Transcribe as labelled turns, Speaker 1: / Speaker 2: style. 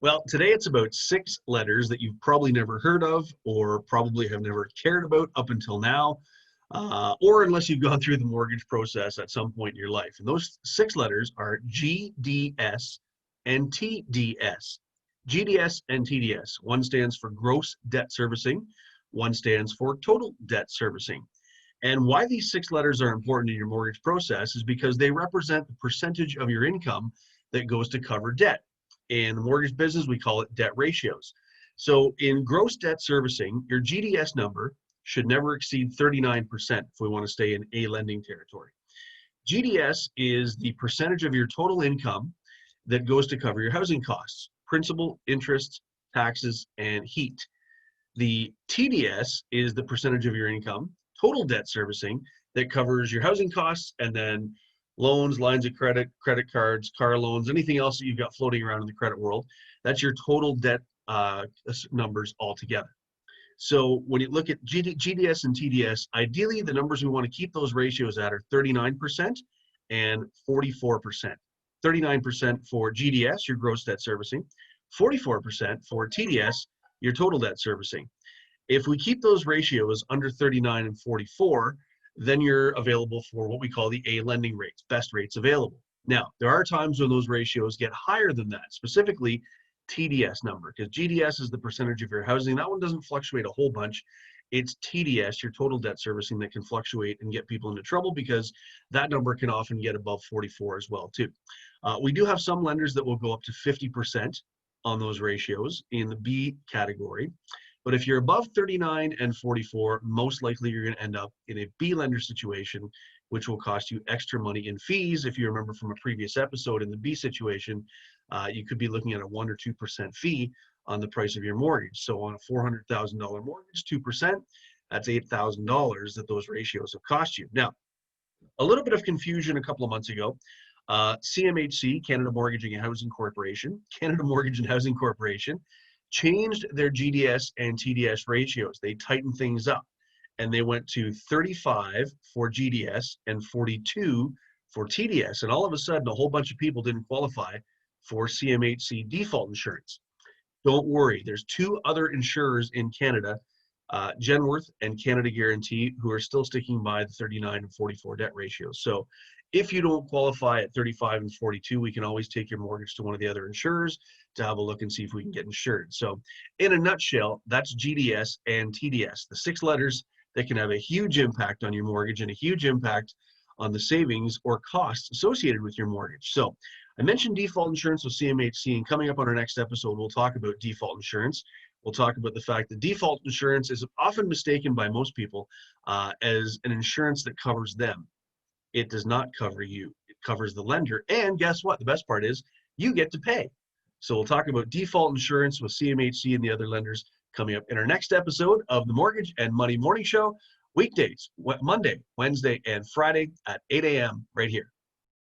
Speaker 1: Well, today it's about 6 letters that you've probably never heard of or probably have never cared about up until now, or unless you've gone through the mortgage process at some point in your life. And those 6 letters are GDS and TDS. GDS and TDS. One stands for gross debt servicing, one stands for total debt servicing. And why these 6 letters are important in your mortgage process is because they represent the percentage of your income that goes to cover debt. In the mortgage business, we call it debt ratios. So in gross debt servicing, your GDS number should never exceed 39% if we want to stay in A lending territory. GDS is the percentage of your total income that goes to cover your housing costs, principal, interest, taxes, and heat. The TDS is the percentage of your income, total debt servicing, that covers your housing costs and then loans, lines of credit, credit cards, car loans, anything else that you've got floating around in the credit world. That's your total debt numbers altogether. So when you look at GDS and TDS, ideally the numbers we want to keep those ratios at are 39% and 44%. 39% for GDS, your gross debt servicing, 44% for TDS, your total debt servicing. If we keep those ratios under 39 and 44, then you're available for what we call the A lending rates, best rates available. Now, there are times when those ratios get higher than that, specifically TDS number, because GDS is the percentage of your housing. That one doesn't fluctuate a whole bunch. It's TDS, your total debt servicing, that can fluctuate and get people into trouble because that number can often get above 44 as well too. We do have some lenders that will go up to 50% on those ratios in the B category. But if you're above 39 and 44, most likely you're going to end up in a B lender situation, which will cost you extra money in fees. If you remember from a previous episode, in the B situation, you could be looking at a 1 or 2% fee on the price of your mortgage. So on a $400,000 mortgage, 2%, that's $8,000 that those ratios have cost you. Now, a little bit of confusion a couple of months ago. CMHC, Canada Mortgage and Housing Corporation, changed their GDS and TDS ratios. They tightened things up and they went to 35 for GDS and 42 for TDS. And all of a sudden, a whole bunch of people didn't qualify for CMHC default insurance. Don't worry, there's 2 other insurers in Canada, Genworth and Canada Guarantee, who are still sticking by the 39 and 44 debt ratios. So if you don't qualify at 35 and 42, we can always take your mortgage to one of the other insurers to have a look and see if we can get insured. So in a nutshell, that's GDS and TDS, the 6 letters that can have a huge impact on your mortgage and a huge impact on the savings or costs associated with your mortgage. So I mentioned default insurance with CMHC, and coming up on our next episode, we'll talk about default insurance. We'll talk about the fact that default insurance is often mistaken by most people as an insurance that covers them. It does not cover you. It covers the lender. And guess what? The best part is you get to pay. So we'll talk about default insurance with CMHC and the other lenders coming up in our next episode of the Mortgage and Money Morning Show, weekdays, Monday, Wednesday, and Friday at 8 a.m. right here